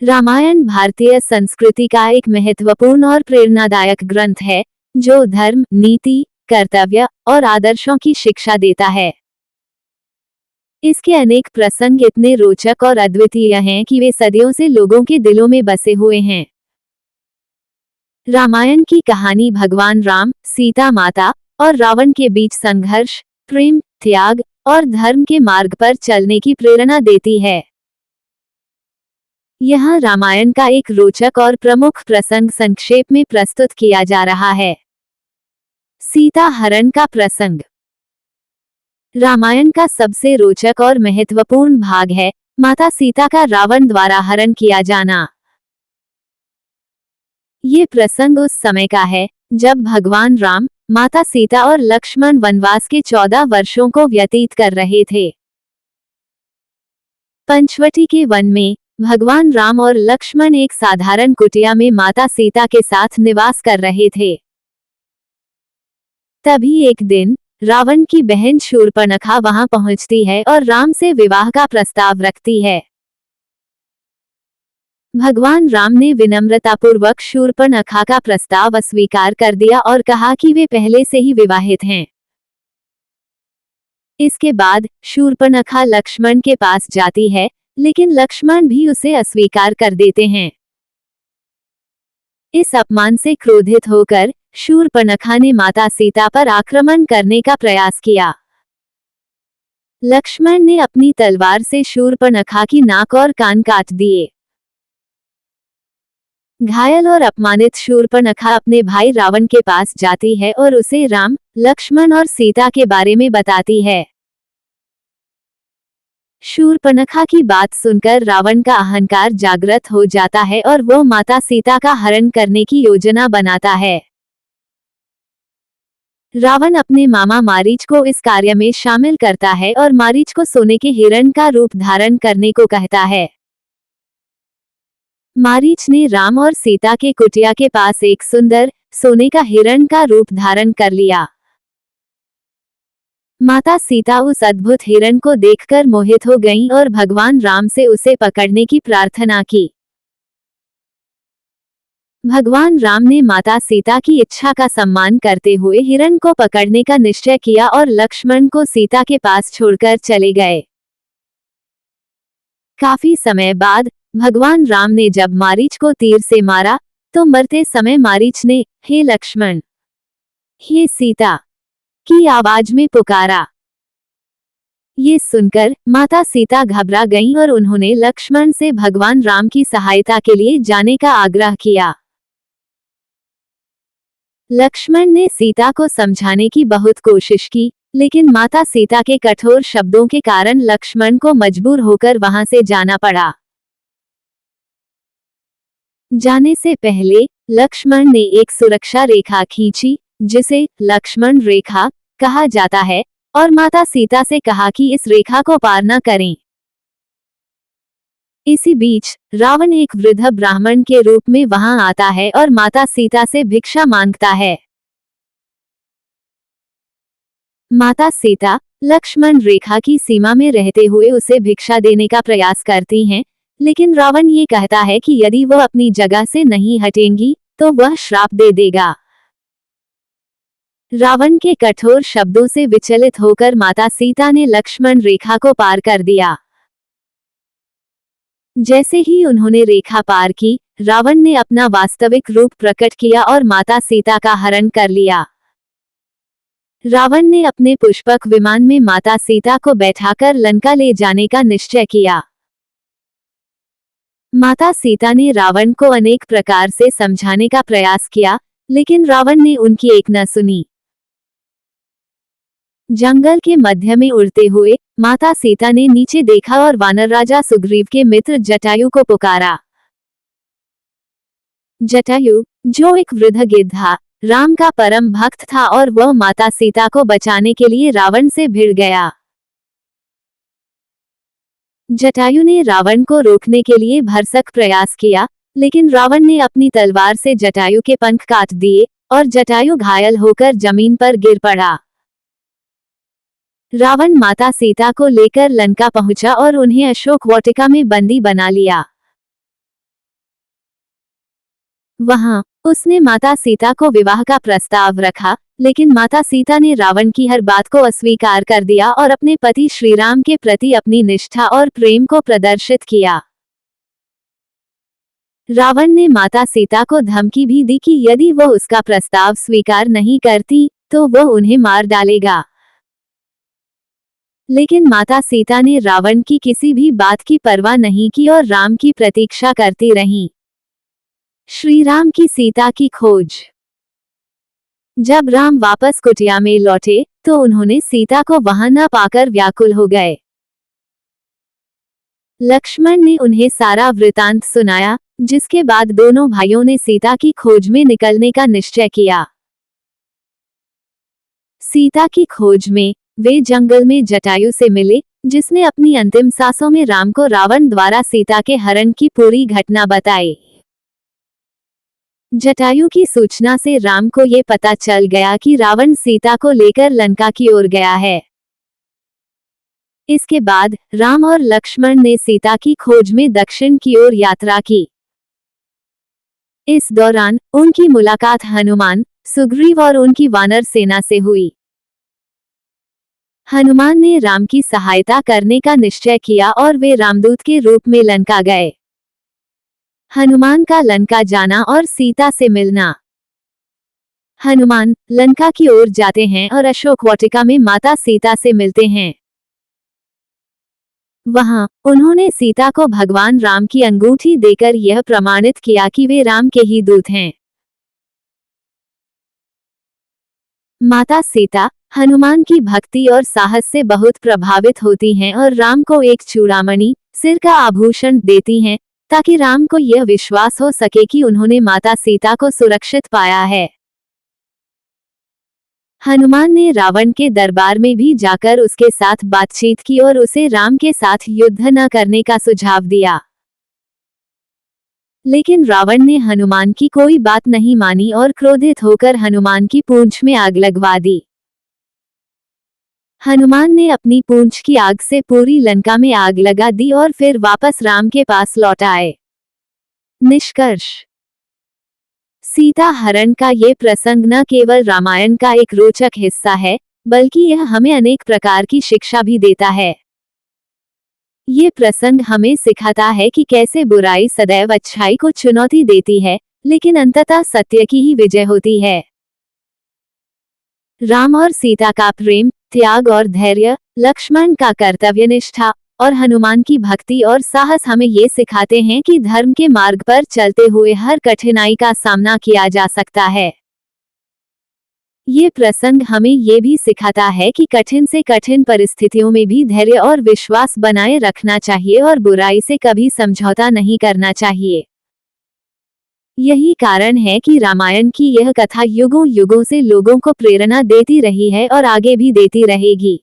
रामायण भारतीय संस्कृति का एक महत्वपूर्ण और प्रेरणादायक ग्रंथ है, जो धर्म, नीति, कर्तव्य और आदर्शों की शिक्षा देता है। इसके अनेक प्रसंग इतने रोचक और अद्वितीय हैं कि वे सदियों से लोगों के दिलों में बसे हुए हैं। रामायण की कहानी भगवान राम, सीता माता और रावण के बीच संघर्ष, प्रेम, त्याग और धर्म के मार्ग पर चलने की प्रेरणा देती है। यहाँ रामायण का एक रोचक और प्रमुख प्रसंग संक्षेप में प्रस्तुत किया जा रहा है। सीता हरण का प्रसंग। रामायण का सबसे रोचक और महत्वपूर्ण भाग है माता सीता का रावण द्वारा हरण किया जाना। ये प्रसंग उस समय का है जब भगवान राम, माता सीता और लक्ष्मण वनवास के 14 वर्षों को व्यतीत कर रहे थे। पंचवटी के वन में भगवान राम और लक्ष्मण एक साधारण कुटिया में माता सीता के साथ निवास कर रहे थे। तभी एक दिन रावण की बहन शूर्पणखा वहां पहुंचती है और राम से विवाह का प्रस्ताव रखती है। भगवान राम ने विनम्रतापूर्वक शूर्पणखा का प्रस्ताव अस्वीकार कर दिया और कहा कि वे पहले से ही विवाहित हैं। इसके बाद शूर्पणखा लक्ष्मण के पास जाती है, लेकिन लक्ष्मण भी उसे अस्वीकार कर देते हैं। इस अपमान से क्रोधित होकर शूर्पणखा ने माता सीता पर आक्रमण करने का प्रयास किया। लक्ष्मण ने अपनी तलवार से शूर्पणखा की नाक और कान काट दिए। घायल और अपमानित शूर्पणखा अपने भाई रावण के पास जाती है और उसे राम, लक्ष्मण और सीता के बारे में बताती है। शूर्पणखा की बात सुनकर रावण का अहंकार जागृत हो जाता है और वो माता सीता का हरण करने की योजना बनाता है। रावण अपने मामा मारीच को इस कार्य में शामिल करता है और मारीच को सोने के हिरण का रूप धारण करने को कहता है। मारीच ने राम और सीता के कुटिया के पास एक सुंदर सोने का हिरण का रूप धारण कर लिया। माता सीता उस अद्भुत हिरण को देखकर मोहित हो गईं और भगवान राम से उसे पकड़ने की प्रार्थना की। भगवान राम ने माता सीता की इच्छा का सम्मान करते हुए हिरण को पकड़ने का निश्चय किया और लक्ष्मण को सीता के पास छोड़कर चले गए। काफी समय बाद भगवान राम ने जब मारीच को तीर से मारा, तो मरते समय मारीच ने हे लक्ष्मण, हे सीता की आवाज में पुकारा। ये सुनकर माता सीता घबरा गईं और उन्होंने लक्ष्मण से भगवान राम की सहायता के लिए जाने का आग्रह किया। लक्ष्मण ने सीता को समझाने की बहुत कोशिश की, लेकिन माता सीता के कठोर शब्दों के कारण लक्ष्मण को मजबूर होकर वहां से जाना पड़ा। जाने से पहले लक्ष्मण ने एक सुरक्षा रेखा खींची, जिसे लक्ष्मण रेखा कहा जाता है, और माता सीता से कहा कि इस रेखा को पार न करें। इसी बीच रावण एक वृद्ध ब्राह्मण के रूप में वहां आता है और माता सीता से भिक्षा मांगता है। माता सीता लक्ष्मण रेखा की सीमा में रहते हुए उसे भिक्षा देने का प्रयास करती हैं, लेकिन रावण ये कहता है कि यदि वह अपनी जगह से नहीं हटेंगी तो वह श्राप दे देगा। रावण के कठोर शब्दों से विचलित होकर माता सीता ने लक्ष्मण रेखा को पार कर दिया। जैसे ही उन्होंने रेखा पार की, रावण ने अपना वास्तविक रूप प्रकट किया और माता सीता का हरण कर लिया। रावण ने अपने पुष्पक विमान में माता सीता को बैठाकर लंका ले जाने का निश्चय किया। माता सीता ने रावण को अनेक प्रकार से समझाने का प्रयास किया, लेकिन रावण ने उनकी एक न सुनी। जंगल के मध्य में उड़ते हुए माता सीता ने नीचे देखा और वानर राजा सुग्रीव के मित्र जटायु को पुकारा। जटायु, जो एक वृद्ध गिद्ध राम का परम भक्त था, और वह माता सीता को बचाने के लिए रावण से भिड़ गया। जटायु ने रावण को रोकने के लिए भरसक प्रयास किया, लेकिन रावण ने अपनी तलवार से जटायु के पंख काट दिए और जटायु घायल होकर जमीन पर गिर पड़ा। रावण माता सीता को लेकर लंका पहुंचा और उन्हें अशोक वाटिका में बंदी बना लिया। वहां उसने माता सीता को विवाह का प्रस्ताव रखा, लेकिन माता सीता ने रावण की हर बात को अस्वीकार कर दिया और अपने पति श्रीराम के प्रति अपनी निष्ठा और प्रेम को प्रदर्शित किया। रावण ने माता सीता को धमकी भी दी कि यदि वो उसका प्रस्ताव स्वीकार नहीं करती तो वो उन्हें मार डालेगा। लेकिन माता सीता ने रावण की किसी भी बात की परवाह नहीं की और राम की प्रतीक्षा करती रहीं। श्री राम की सीता की खोज। जब राम वापस कुटिया में लौटे तो उन्होंने सीता को वहां न पाकर व्याकुल हो गए। लक्ष्मण ने उन्हें सारा वृतांत सुनाया, जिसके बाद दोनों भाइयों ने सीता की खोज में निकलने का निश्चय किया। सीता की खोज में वे जंगल में जटायु से मिले, जिसने अपनी अंतिम सांसों में राम को रावण द्वारा सीता के हरण की पूरी घटना बताई। जटायु की सूचना से राम को ये पता चल गया कि रावण सीता को लेकर लंका की ओर गया है। इसके बाद राम और लक्ष्मण ने सीता की खोज में दक्षिण की ओर यात्रा की। इस दौरान उनकी मुलाकात हनुमान, सुग्रीव और उनकी वानर सेना से हुई। हनुमान ने राम की सहायता करने का निश्चय किया और वे रामदूत के रूप में लंका गए। हनुमान का लंका जाना और सीता से मिलना। हनुमान लंका की ओर जाते हैं और अशोक वाटिका में माता सीता से मिलते हैं। वहां उन्होंने सीता को भगवान राम की अंगूठी देकर यह प्रमाणित किया कि वे राम के ही दूत हैं। माता सीता हनुमान की भक्ति और साहस से बहुत प्रभावित होती हैं और राम को एक चूड़ामणि, सिर का आभूषण देती हैं, ताकि राम को यह विश्वास हो सके कि उन्होंने माता सीता को सुरक्षित पाया है। हनुमान ने रावण के दरबार में भी जाकर उसके साथ बातचीत की और उसे राम के साथ युद्ध न करने का सुझाव दिया। लेकिन रावण ने हनुमान की कोई बात नहीं मानी और क्रोधित होकर हनुमान की पूंछ में आग लगवा दी। हनुमान ने अपनी पूंछ की आग से पूरी लंका में आग लगा दी और फिर वापस राम के पास लौट आए। निष्कर्ष। सीता हरण का ये प्रसंग न केवल रामायण का एक रोचक हिस्सा है, बल्कि यह हमें अनेक प्रकार की शिक्षा भी देता है। ये प्रसंग हमें सिखाता है कि कैसे बुराई सदैव अच्छाई को चुनौती देती है, लेकिन अंततः सत्य की ही विजय होती है। राम और सीता का प्रेम, त्याग और धैर्य, लक्ष्मण का कर्तव्यनिष्ठा और हनुमान की भक्ति और साहस हमें ये सिखाते हैं कि धर्म के मार्ग पर चलते हुए हर कठिनाई का सामना किया जा सकता है। ये प्रसंग हमें ये भी सिखाता है कि कठिन से कठिन परिस्थितियों में भी धैर्य और विश्वास बनाए रखना चाहिए और बुराई से कभी समझौता नहीं करना चाहिए। यही कारण है कि रामायण की यह कथा युगों युगों से लोगों को प्रेरणा देती रही है और आगे भी देती रहेगी।